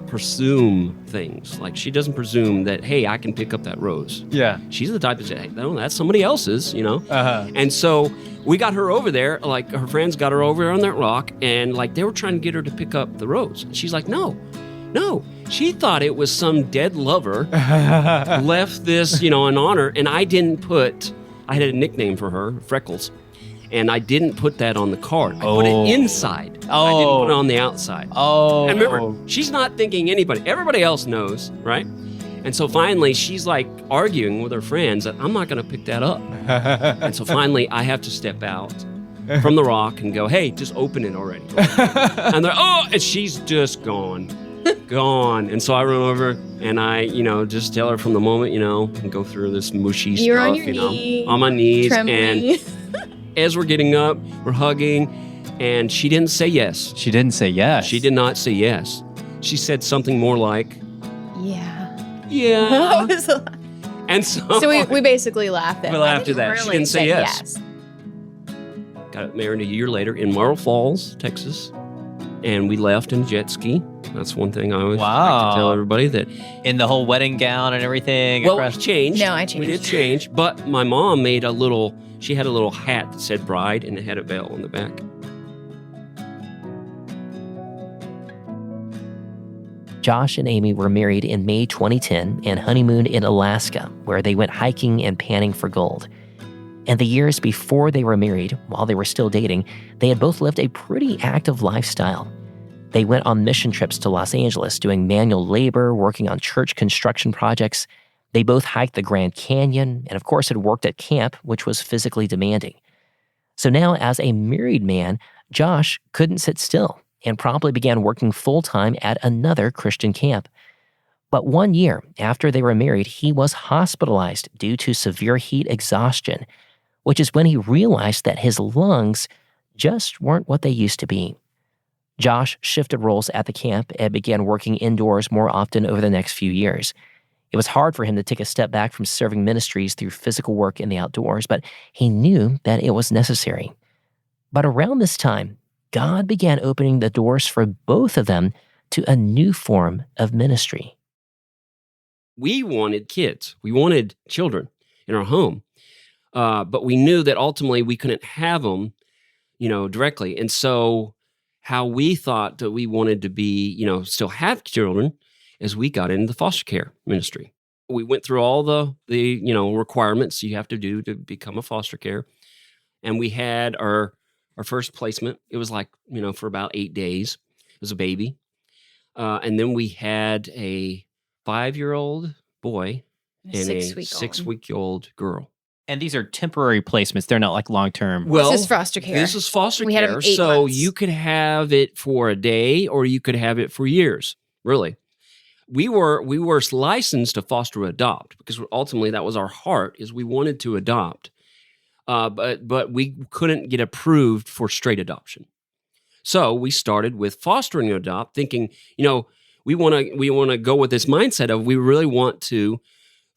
presume things. Like, she doesn't presume that, hey, I can pick up that rose. Yeah. She's the type that says, hey, no, that's somebody else's, Uh-huh. And so we got her over there, her friends got her over there on that rock, and they were trying to get her to pick up the rose. And she's like, no. She thought it was some dead lover left this, in honor, and I had a nickname for her, Freckles. And I didn't put that on the card. I put it inside. I didn't put it on the outside. Oh. And remember, she's not thinking anybody. Everybody else knows, right? And so finally, she's arguing with her friends that I'm not going to pick that up. And so finally, I have to step out from the rock and go, hey, just open it already. And they're, and she's just gone. And so I run over and I, just tell her from the moment, and go through this mushy You're stuff, on your knees, on my knees. trembling. And as we're getting up, we're hugging, and she didn't say yes. She didn't say yes. She did not say yes. She said something more like, Yeah. yeah. And So we basically laughed at We laughed at that. She really didn't say said yes. Got married a year later in Myrtle Falls, Texas, and we left in a jet ski. That's one thing I always like to tell everybody that. In the whole wedding gown and everything. Well, we changed. No, I changed. We did change, but my mom made she had a little hat that said bride and it had a veil on the back. Josh and Amy were married in May 2010 and honeymooned in Alaska, where they went hiking and panning for gold. And the years before they were married, while they were still dating, they had both lived a pretty active lifestyle. They went on mission trips to Los Angeles, doing manual labor, working on church construction projects. They both hiked the Grand Canyon, and of course had worked at camp, which was physically demanding. So now, as a married man, Josh couldn't sit still and promptly began working full-time at another Christian camp. But 1 year after they were married, he was hospitalized due to severe heat exhaustion, which is when he realized that his lungs just weren't what they used to be. Josh shifted roles at the camp and began working indoors more often over the next few years. It was hard for him to take a step back from serving ministries through physical work in the outdoors, but he knew that it was necessary. But around this time, God began opening the doors for both of them to a new form of ministry. We wanted kids. We wanted children in our home. But we knew that ultimately we couldn't have them directly. And so how we thought that we wanted to be, still have children as we got into the foster care ministry. We went through all the requirements you have to do to become a foster care. And we had our first placement. It was like, for about 8 days. It was a baby. And then we had a 5-year-old boy and a 6-week-old girl. And these are temporary placements. They're not like long-term. Well, this is foster care. This is foster We had care. them 8 So months. you could have it for a day or you could have it for years, really. We were licensed to foster adopt because ultimately that was our heart, is we wanted to adopt. But we couldn't get approved for straight adoption. So we started with fostering and adopt, thinking, we want to go with this mindset of we really want to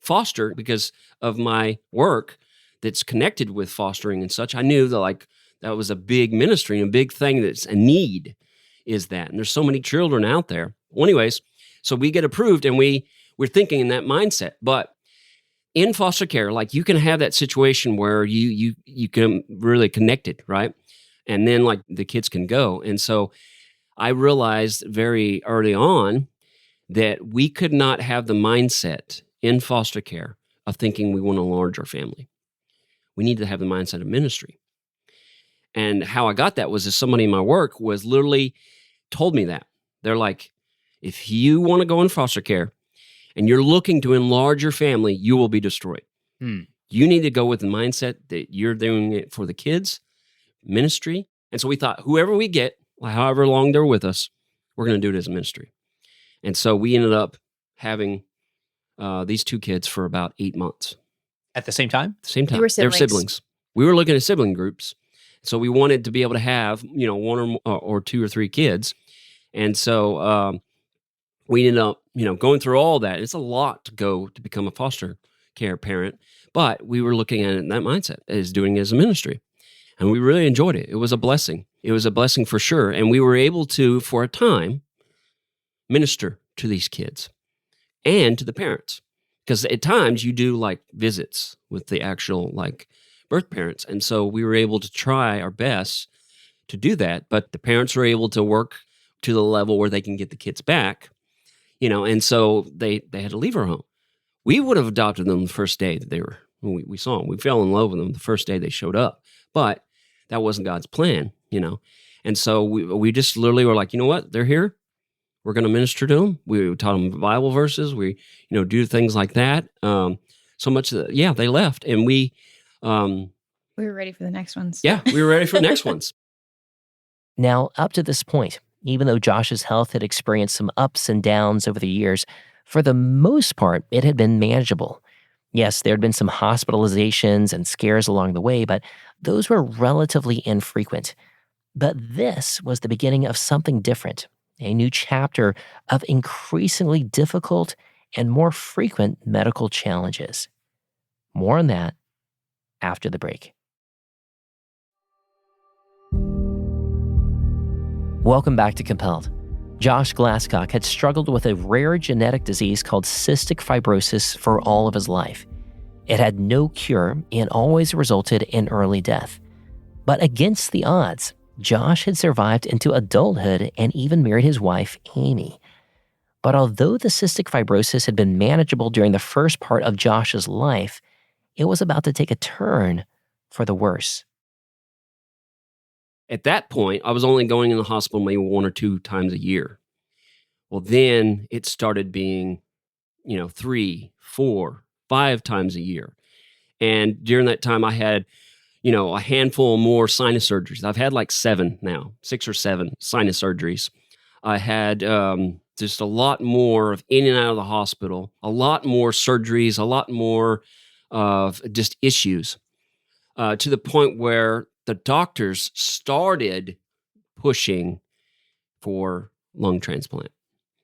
foster because of my work that's connected with fostering and such. I knew that that was a big ministry and a big thing that's a need is that. And there's so many children out there. Well, anyways, so we get approved and we're thinking in that mindset. But in foster care, you can have that situation where you can really connect it, right? And then the kids can go. And so I realized very early on that we could not have the mindset in foster care of thinking we want to enlarge our family. We need to have the mindset of ministry. And how I got that was somebody in my work was literally told me that. They're like, if you want to go in foster care and you're looking to enlarge your family, you will be destroyed. You need to go with the mindset that you're doing it for the kids, ministry. And so we thought, whoever we get, however long they're with us, we're going to do it as a ministry. And so we ended up having these 2 kids for about 8 months. At the same time? Same time. They were They were siblings. siblings. We were looking at sibling groups. So we wanted to be able to have, 1 or 2 or 3 kids. And so we ended up, going through all that. It's a lot to go to become a foster care parent, but we were looking at it in that mindset as doing it as a ministry. And we really enjoyed it. It was a blessing. It was a blessing for sure. And we were able to, for a time, minister to these kids and to the parents. Because at times you do visits with the actual birth parents. And so we were able to try our best to do that. But the parents were able to work to the level where they can get the kids back, and so they had to leave our home. We would have adopted them the first day that we saw them. We fell in love with them the first day they showed up. But that wasn't God's plan, And so we just literally were like, you know what? They're here. We're going to minister to them. We taught them Bible verses. We, do things like that. So much that, they left. And we were ready for the next ones. Yeah, we were ready for the next ones. Now, up to this point, even though Josh's health had experienced some ups and downs over the years, for the most part, it had been manageable. Yes, there had been some hospitalizations and scares along the way, but those were relatively infrequent. But this was the beginning of something different, a new chapter of increasingly difficult and more frequent medical challenges. More on that after the break. Welcome back to Compelled. Josh Glasscock had struggled with a rare genetic disease called cystic fibrosis for all of his life. It had no cure and always resulted in early death. But against the odds, Josh had survived into adulthood and even married his wife, Amy. But although the cystic fibrosis had been manageable during the first part of Josh's life, it was about to take a turn for the worse. At that point, I was only going in the hospital maybe 1 or 2 times a year. Well, then it started being, 3, 4, 5 times a year. And during that time, I had, a handful more sinus surgeries. I've had 7 now, 6 or 7 sinus surgeries. I had just a lot more of in and out of the hospital, a lot more surgeries, a lot more of just issues to the point where the doctors started pushing for lung transplant.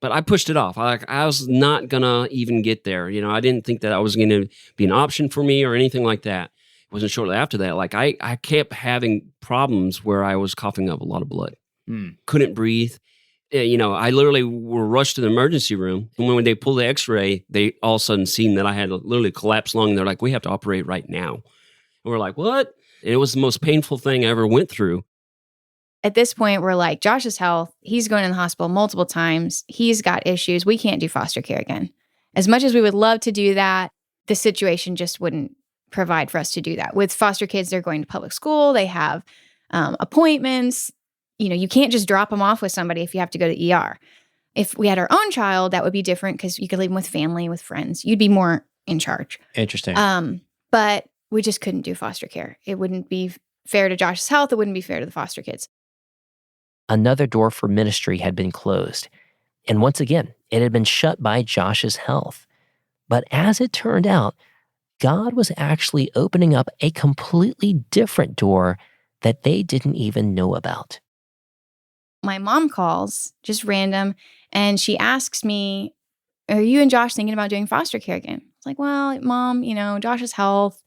But I pushed it off. I was not going to even get there. I didn't think that I was going to be an option for me or anything like that. It wasn't shortly after that. I kept having problems where I was coughing up a lot of blood. Couldn't breathe. I literally were rushed to the emergency room. And when they pulled the x-ray, they all of a sudden seen that I had literally collapsed lung. And they're like, we have to operate right now. And we're like, what? And it was the most painful thing I ever went through. at this point, we're like, Josh's health, he's going in the hospital multiple times. He's got issues. We can't do foster care again. As much as we would love to do that, the situation just wouldn't provide for us to do that. With foster kids, they're going to public school. They have appointments. You can't just drop them off with somebody if you have to go to ER. If we had our own child, that would be different because you could leave them with family, with friends. You'd be more in charge. Interesting. But we just couldn't do foster care. It wouldn't be fair to Josh's health. It wouldn't be fair to the foster kids. Another door for ministry had been closed. And once again, it had been shut by Josh's health. But as it turned out, God was actually opening up a completely different door that they didn't even know about. My mom calls, just random, and she asks me, are you and Josh thinking about doing foster care again? It's like, well, Mom, Josh's health,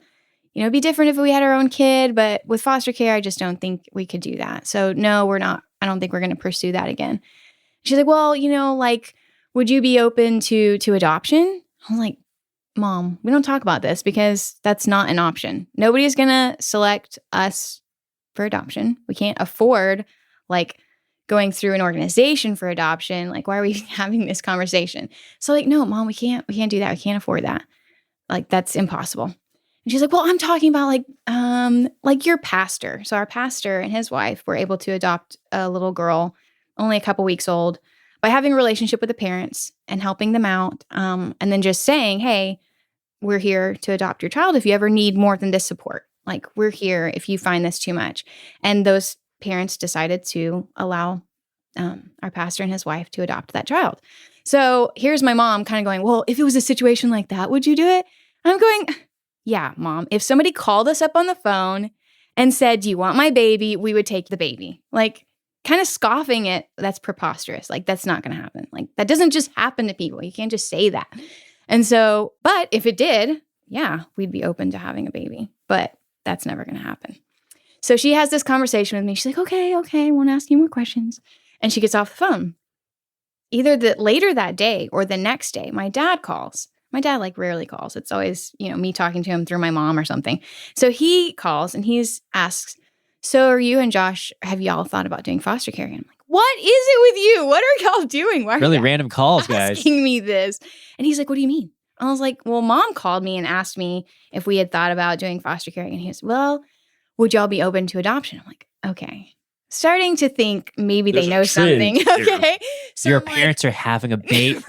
it'd be different if we had our own kid, but with foster care, I just don't think we could do that. So no, we're not. I don't think we're going to pursue that again. She's like, well, would you be open to adoption? I'm like, Mom, we don't talk about this because that's not an option. Nobody is going to select us for adoption. We can't afford going through an organization for adoption. Why are we having this conversation? So no, Mom, we can't do that. We can't afford that. That's impossible. And she's like, well, I'm talking about your pastor. So our pastor and his wife were able to adopt a little girl, only a couple weeks old, by having a relationship with the parents and helping them out. And then just saying, hey, we're here to adopt your child if you ever need more than this support. We're here if you find this too much. And those parents decided to allow our pastor and his wife to adopt that child. So here's my mom kind of going, well, if it was a situation like that, would you do it? I'm going, yeah, Mom, if somebody called us up on the phone and said, do you want my baby? We would take the baby. Kind of scoffing it. That's preposterous. That's not going to happen. That doesn't just happen to people. You can't just say that. And so, but if it did, yeah, we'd be open to having a baby, but that's never going to happen. So she has this conversation with me. She's like, okay, I won't ask you more questions. And she gets off the phone. Either later that day or the next day, my dad calls. My dad rarely calls. It's always, me talking to him through my mom or something. So he calls and asks, so are you and Josh, have y'all thought about doing foster care? And I'm like, what is it with you? What are y'all doing? Why are Really you random calls, guys. asking me this? And he's like, what do you mean? I was like, well, Mom called me and asked me if we had thought about doing foster care. And he was, well, would y'all be open to adoption? I'm like, okay. Starting to think maybe they know something. Okay. So Your parents are having a baby.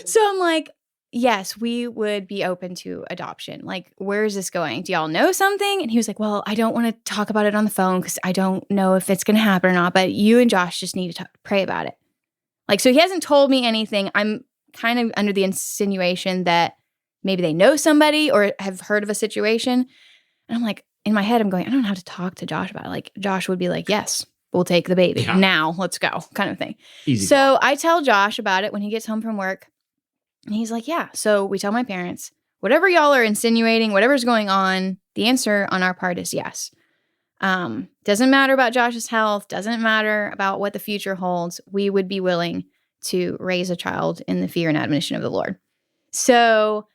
So I'm like, yes, we would be open to adoption. Where is this going? Do y'all know something? And he was like, well, I don't want to talk about it on the phone because I don't know if it's going to happen or not, but you and Josh just need to pray about it. So he hasn't told me anything. I'm kind of under the insinuation that maybe they know somebody or have heard of a situation. And I'm like, in my head, I'm going, I don't know how to talk to Josh about it. Josh would be like, yes, we'll take the baby. Yeah. Now, let's go, kind of thing. Easy. So I tell Josh about it when he gets home from work. And he's like, yeah. So we tell my parents, whatever y'all are insinuating, whatever's going on, the answer on our part is yes. Doesn't matter about Josh's health. Doesn't matter about what the future holds. We would be willing to raise a child in the fear and admonition of the Lord. So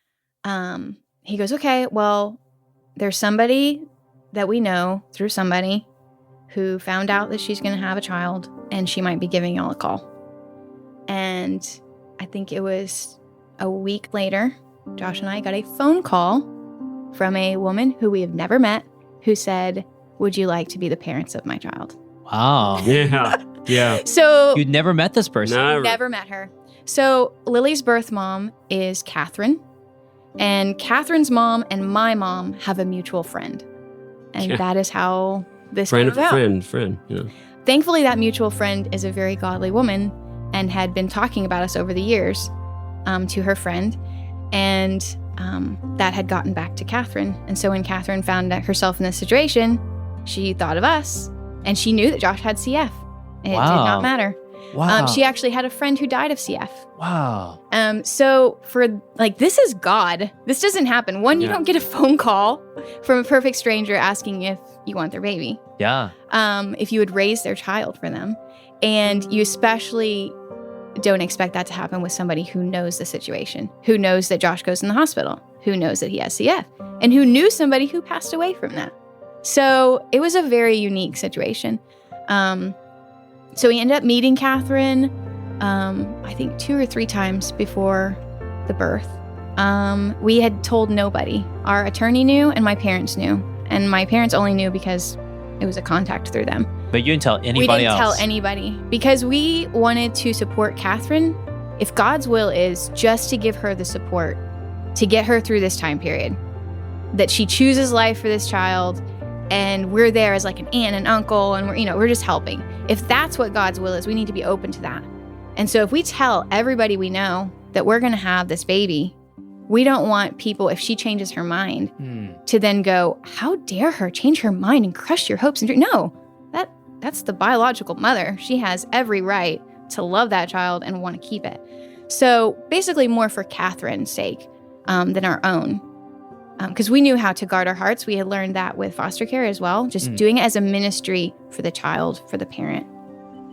he goes, okay, well, there's somebody that we know through somebody who found out that she's going to have a child and she might be giving y'all a call. And I think it was a week later, Josh and I got a phone call from a woman who we have never met who said, would you like to be the parents of my child? Wow. Yeah. So you'd never met this person? Never met her. So Lily's birth mom is Catherine. And Catherine's mom and my mom have a mutual friend. And that is how this came about. Friend. Yeah. Thankfully, that mutual friend is a very godly woman and had been talking about us over the years to her friend. And that had gotten back to Catherine. And so when Catherine found herself in this situation, she thought of us. And she knew that Josh had CF. And it did not matter. Wow. She actually had a friend who died of CF. Wow. So for this is God. This doesn't happen. One, you don't get a phone call from a perfect stranger asking if you want their baby. Yeah. If you would raise their child for them. And you especially don't expect that to happen with somebody who knows the situation, who knows that Josh goes in the hospital, who knows that he has CF, and who knew somebody who passed away from that. So it was a very unique situation. So we ended up meeting Catherine, I think 2 or 3 times before the birth. We had told nobody. Our attorney knew and my parents knew. And my parents only knew because it was a contact through them. But you didn't tell anybody We didn't else. tell anybody because we wanted to support Catherine. If God's will is just to give her the support to get her through this time period, that she chooses life for this child, and we're there as like an aunt and uncle, and we're just helping. If that's what God's will is, we need to be open to that. And so if we tell everybody we know that we're going to have this baby, we don't want people, if she changes her mind, to then go, how dare her change her mind and crush your hopes and dreams? No, that's the biological mother. She has every right to love that child and want to keep it. So basically more for Catherine's sake than our own. Because we knew how to guard our hearts. We had learned that with foster care as well, just doing it as a ministry for the child, for the parent.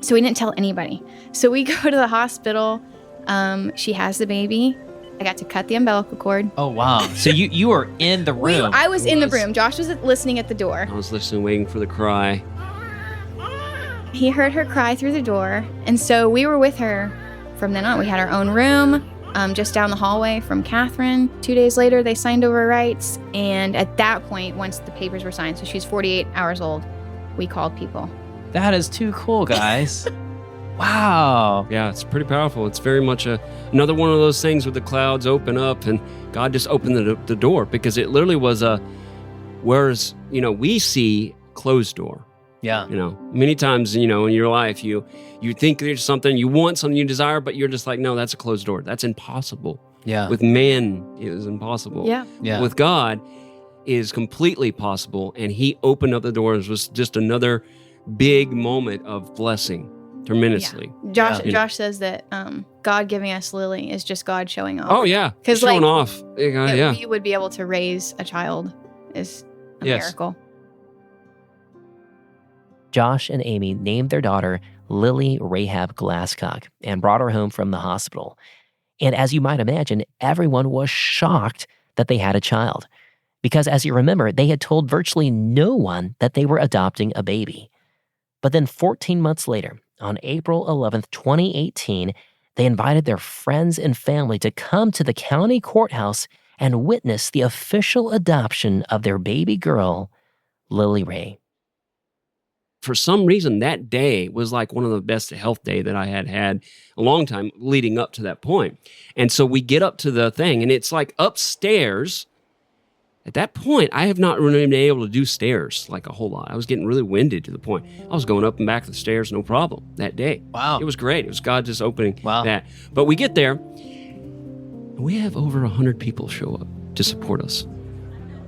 So we didn't tell anybody. So we go to the hospital. She has the baby. I got to cut the umbilical cord. Oh, wow. So you were in the room. I was in the room. Josh was listening at the door. I was listening, waiting for the cry. He heard her cry through the door. And so we were with her from then on. We had our own room just down the hallway from Catherine. 2 days later, they signed over rights. And at that point, once the papers were signed, so she's 48 hours old, we called people. That is too cool, guys. Wow. Yeah, it's pretty powerful. It's very much another one of those things where the clouds open up and God just opened the door, because it literally was whereas, we see closed door. Yeah. Many times, in your life, you think there's something, you want something you desire, but you're just like, no, that's a closed door. That's impossible. Yeah. With man, it is impossible. Yeah. With God, it is completely possible. And he opened up the doors. It was just another big moment of blessing tremendously. Yeah. Yeah. Josh says that God giving us Lily is just God showing off. Oh, yeah. 'Cause, showing like, off. Yeah. We would be able to raise a child is a miracle. Josh and Amy named their daughter Lily Rahab Glasscock and brought her home from the hospital. And as you might imagine, everyone was shocked that they had a child. Because as you remember, they had told virtually no one that they were adopting a baby. But then 14 months later, on April 11th, 2018, they invited their friends and family to come to the county courthouse and witness the official adoption of their baby girl, Lily Ray. For some reason, that day was like one of the best health day that I had a long time leading up to that point. And so we get up to the thing, and it's like upstairs. At that point, I have not really been able to do stairs like a whole lot. I was getting really winded to the point. I was going up and back the stairs, no problem, that day. Wow. It was great. It was God just opening Wow. that. But we get there, and we have over 100 people show up to support us.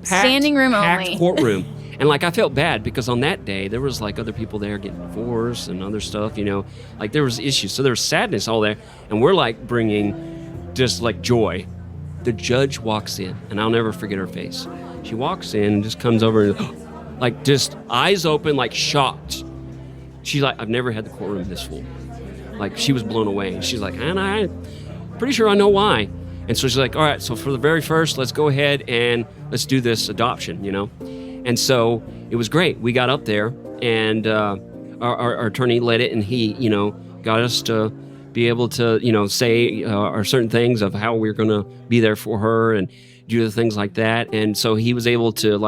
Standing room packed only. Courtroom. And I felt bad because on that day, there was other people there getting divorced and other stuff, there was issues. So there was sadness all there. And we're bringing just joy. The judge walks in, and I'll never forget her face. She walks in and just comes over and just eyes open, shocked. She's like, I've never had the courtroom this full. She was blown away. And she's like, and I'm pretty sure I know why. And so she's like, all right, so for the very first, let's go ahead and let's do this adoption, And so it was great. We got up there, and our attorney led it, and he, got us to be able to, say our certain things of how we're going to be there for her and do the things like that. And so he was able to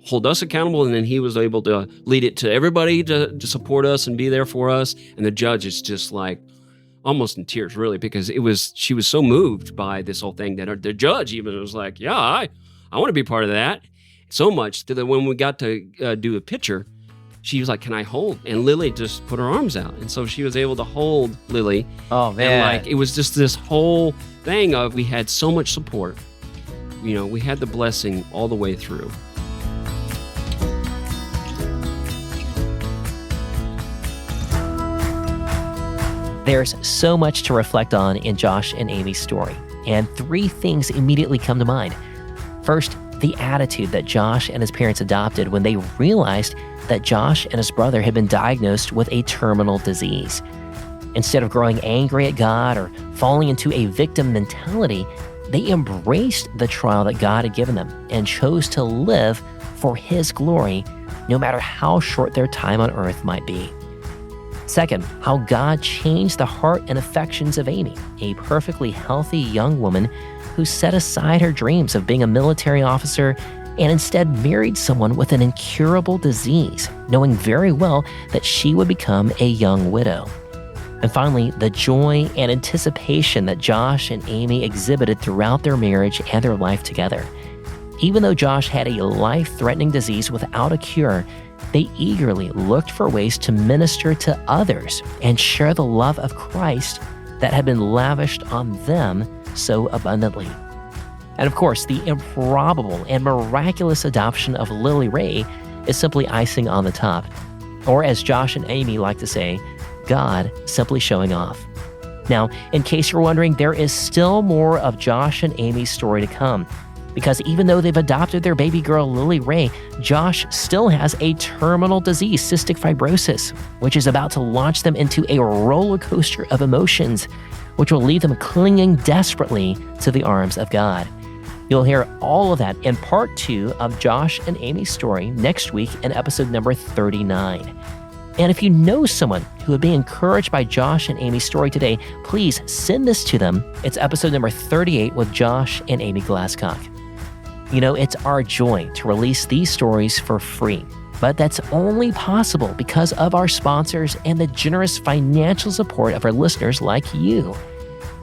hold us accountable, and then he was able to lead it to everybody to support us and be there for us. And the judge is just almost in tears, really, because she was so moved by this whole thing that the judge even was like, yeah, I want to be part of that. So much that when we got to do a picture, she was like, can I hold? And Lily just put her arms out. And so she was able to hold Lily. Oh, man. And it was just this whole thing of we had so much support. We had the blessing all the way through. There's so much to reflect on in Josh and Amy's story, and 3 things immediately come to mind. First, the attitude that Josh and his parents adopted when they realized that Josh and his brother had been diagnosed with a terminal disease. Instead of growing angry at God or falling into a victim mentality, they embraced the trial that God had given them and chose to live for His glory no matter how short their time on earth might be. Second, how God changed the heart and affections of Amy, a perfectly healthy young woman who set aside her dreams of being a military officer and instead married someone with an incurable disease, knowing very well that she would become a young widow. And finally, the joy and anticipation that Josh and Amy exhibited throughout their marriage and their life together. Even though Josh had a life-threatening disease without a cure, they eagerly looked for ways to minister to others and share the love of Christ that had been lavished on them so abundantly. And of course, the improbable and miraculous adoption of Lily Ray is simply icing on the top. Or as Josh and Amy like to say, God simply showing off. Now, in case you're wondering, there is still more of Josh and Amy's story to come. Because even though they've adopted their baby girl, Lily Ray, Josh still has a terminal disease, cystic fibrosis, which is about to launch them into a roller coaster of emotions, which will leave them clinging desperately to the arms of God. You'll hear all of that in part 2 of Josh and Amy's story next week in episode number 39. And if you know someone who would be encouraged by Josh and Amy's story today, please send this to them. It's episode number 38 with Josh and Amy Glasscock. You know, it's our joy to release these stories for free, but that's only possible because of our sponsors and the generous financial support of our listeners like you.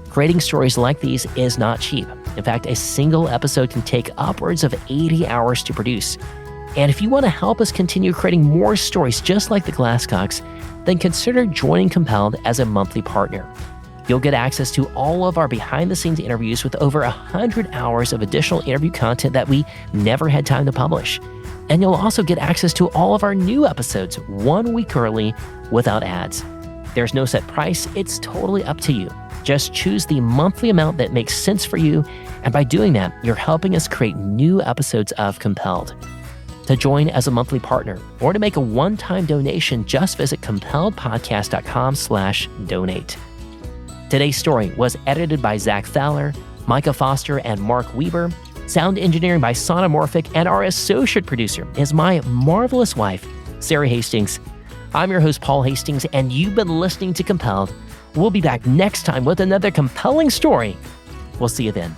Creating stories like these is not cheap. In fact, a single episode can take upwards of 80 hours to produce. And if you want to help us continue creating more stories just like the Glasscocks, then consider joining Compelled as a monthly partner. You'll get access to all of our behind-the-scenes interviews with over 100 hours of additional interview content that we never had time to publish. And you'll also get access to all of our new episodes 1 week early without ads. There's no set price, it's totally up to you. Just choose the monthly amount that makes sense for you, and by doing that, you're helping us create new episodes of Compelled. To join as a monthly partner or to make a one-time donation, just visit compelledpodcast.com/donate. Today's story was edited by Zach Thaler, Micah Foster, and Mark Weber. Sound engineering by Sonomorphic, and our associate producer is my marvelous wife, Sarah Hastings. I'm your host, Paul Hastings, and you've been listening to Compelled. We'll be back next time with another compelling story. We'll see you then.